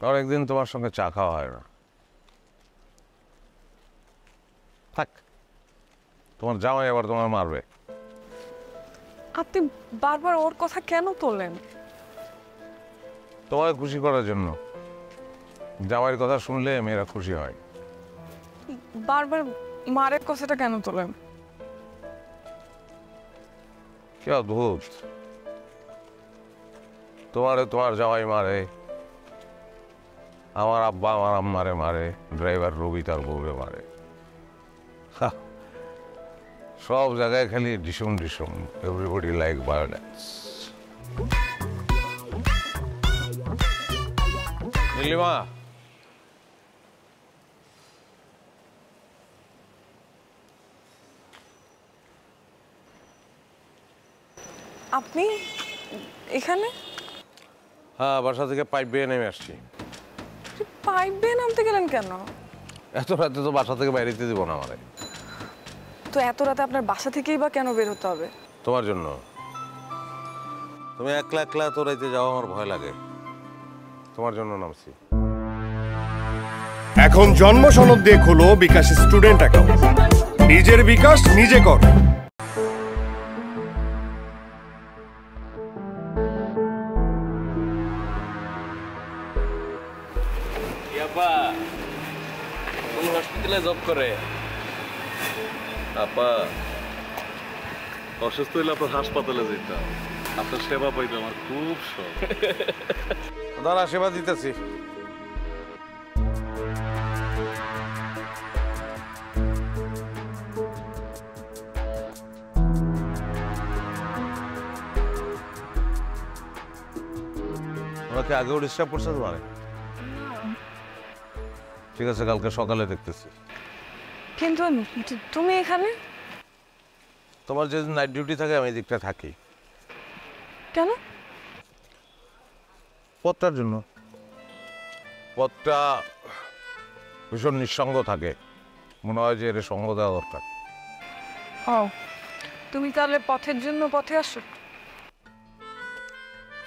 অনেকদিন তোমার সঙ্গে চা খাওয়া হয় না। থাক, তোমার জামাই আবার তোমার মারবে। আপনি বারবার ওর কথা কেন তোলেন? তোমাকে খুশি করার জন্য। জামাইয়ের কথা শুনলে মেয়েরা খুশি হয়। বারবার মারের কথাটা কেন তোলেন? কি অদ্ভুত, তোমার জামাই মারে, আমার আব্বা আমার আম্মারে মারে, ড্রাইভার রবি তার বউরে মারে। সব জায়গায় খালি ডিসুম ডিসুম, এভরিবডি লাইক ভায়োলেন্স। নীলিমা, আপনি এখানে? হ্যাঁ, বাসা থেকে পাইপ বেয়ে নেমে আসছি। পাইপ বেয়ে নামতে গেলেন কেন? এত রাতে তো বাসা থেকে বাইরেতে দিব না আমারে। তো এত রাতে আপনার বাসা থেকেই বা কেন বের হতে হবে? তোমার জন্য। তুমি একলা একলা তো রাইতে যাওয়া আমার ভয় লাগে, তোমার জন্য নামছি। এখন জন্ম সনদ দিয়ে খোলো বিকাশ স্টুডেন্ট অ্যাকাউন্ট। নিজের বিকাশ নিজে কর। কোন হসপিটালে জব করে? আপা অসুস্থ হইলে আপনার হাসপাতালে যেতাম, আপনার সেবা পাইতে আমার খুব শখ। দাঁড়া, সেবা দিতেছি। ওনাকে আগেও ডিস্টার্ব করছে তোমার? ঠিক আছে, কালকে সকালে দেখতেছি। কিন্তু তুমি এখানে তোমার যেদিন নাইট ডিউটি থাকে আমি এই দিকটা থাকি। কেন? পথটার জন্য। পথটা ভীষণ নিঃসঙ্গ থাকে, মনে হয় যে এর সঙ্গ দেওয়া দরকার। ও, তুমি তাহলে পথের জন্য পথে আসো?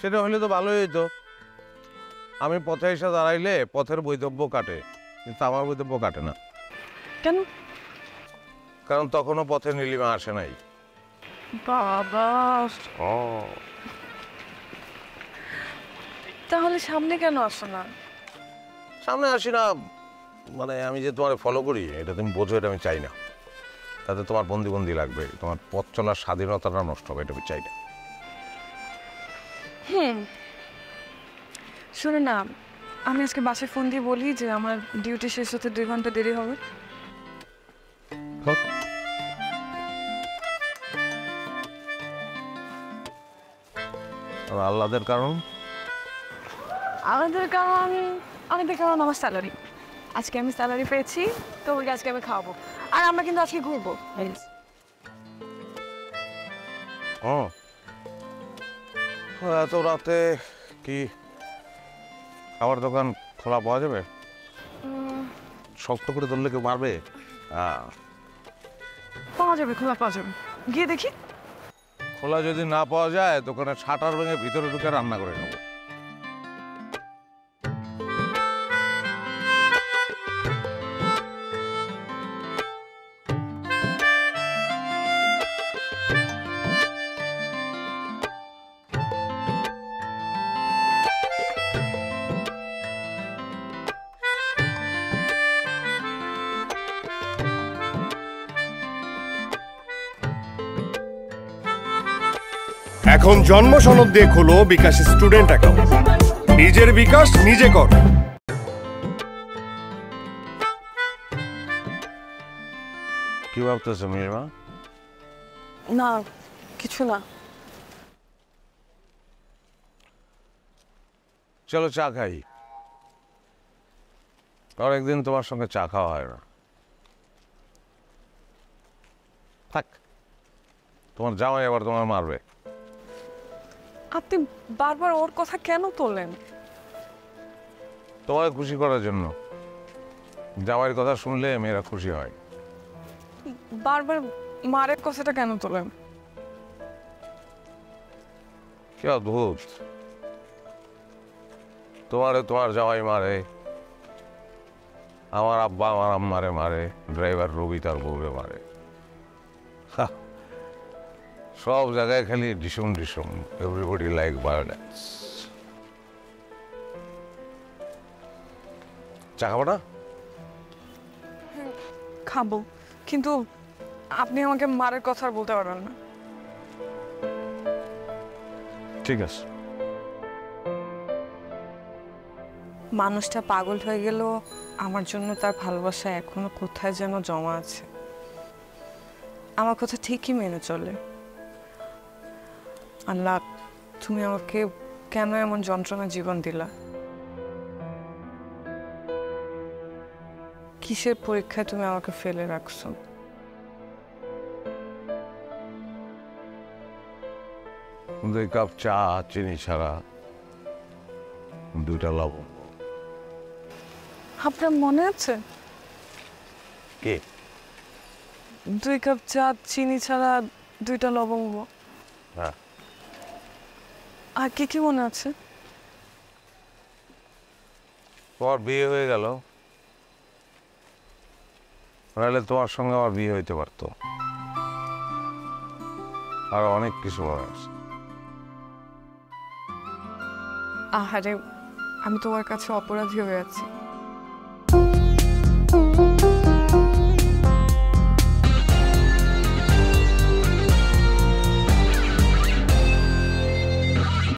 সেটা হলে তো ভালোই হইতো। আমি পথে এসে দাঁড়াইলে পথের বৈধব্য কাটে, কিন্তু আমার বৈধব্য কাটে না। কেন? কারণ তখনও পথে নীলিমা আসে নাই। বাবা, তাহলে সামনে কেন আসো না? সামনে আসি না মানে আমি যে তোমার ফলো করি এটা তুমি বোঝো, এটা আমি চাই না। তাতে তোমার বন্দি বন্দি লাগবে, তোমার পথ চলার স্বাধীনতাটা নষ্ট হবে, এটা আমি চাই না। শোনো না, আমি আজকে বাসায় ফোন দিয়ে বলি যে আমার ডিউটি শেষ হতে 2 ঘন্টা দেরি হবে। আর আহ্লাদের কারণ? আমাদের কারণ আমার স্যালারি। আজকে আমি স্যালারি পেয়েছি, তো ওই আজকে আমি খাওয়াবো। আর আমরা কিন্তু আজকে ঘুরবো। এত রাতে কি খাবার দোকান খোলা পাওয়া যাবে? শক্ত করে ধরলে কেউ মারবে? পাওয়া যাবে, খোলা পাওয়া যাবে। গিয়ে দেখি। খোলা যদি না পাওয়া যায় দোকানে শাটার ভেঙে ভিতরে ঢুকে রান্না করে নেবো। এখন জন্ম সনদ দিয়ে খোলো বিকাশ স্টুডেন্ট অ্যাকাউন্ট। নিজের বিকাশ নিজে কর। কি ভাবতেছো নীলিমা? না, কিছু না। চলো চা খাই। অনেকদিন তোমার সঙ্গে চা খাওয়া হয় না। থাক, তোমার জামাই আবার তোমার মারবে। আপনি বারবার ওর কথা কেন তোলেন? তোমাকে খুশি করার জন্য। জামাইয়ের কথা শুনলে মেয়েরা খুশি হয়। বারবার মারের কথাটা কেন তোলেন? কি অদ্ভুত, তোমারে তোমার জামাই মারে, আমার আব্বা আমার আম্মারে মারে, ড্রাইভার রবি তার বউরে মারে। হা, সব জায়গায় খালি ডিসুম ডিসুম, এভরিবডি লাইক ভায়োলেন্স। চা খাবো না? খাবো, কিন্তু আপনি আমাকে মারের কথা আর বলতে পারবেন না। ঠিক আছে। মানুষটা পাগল হয়ে গেল, আমার জন্য তার ভালোবাসা এখনো কোথায় যেন জমা আছে। আমার কথা ঠিকই মেনে চলে। আল্লাহ, তুমি আমাকে কেন এমন যন্ত্রণা জীবন দিলা? কিসের পরীক্ষায় তুমি আমাকে ফেলে রাখছো? দুই কাপ চা, চিনি ছাড়া, দুইটা লবঙ্গ। আপনার মনে আছে? কে? 2 কাপ চা, চিনি ছাড়া 2টা লবঙ্গ। হ্যাঁ। আর কি কি মনে আছে? তোমার বিয়ে হয়ে গেল, নাহলে তোমার সঙ্গে আমার বিয়ে হইতে পারতো। আর অনেক কিছু মনে আছে। আহারে, আমি তোমার কাছে অপরাধী হয়ে আছি।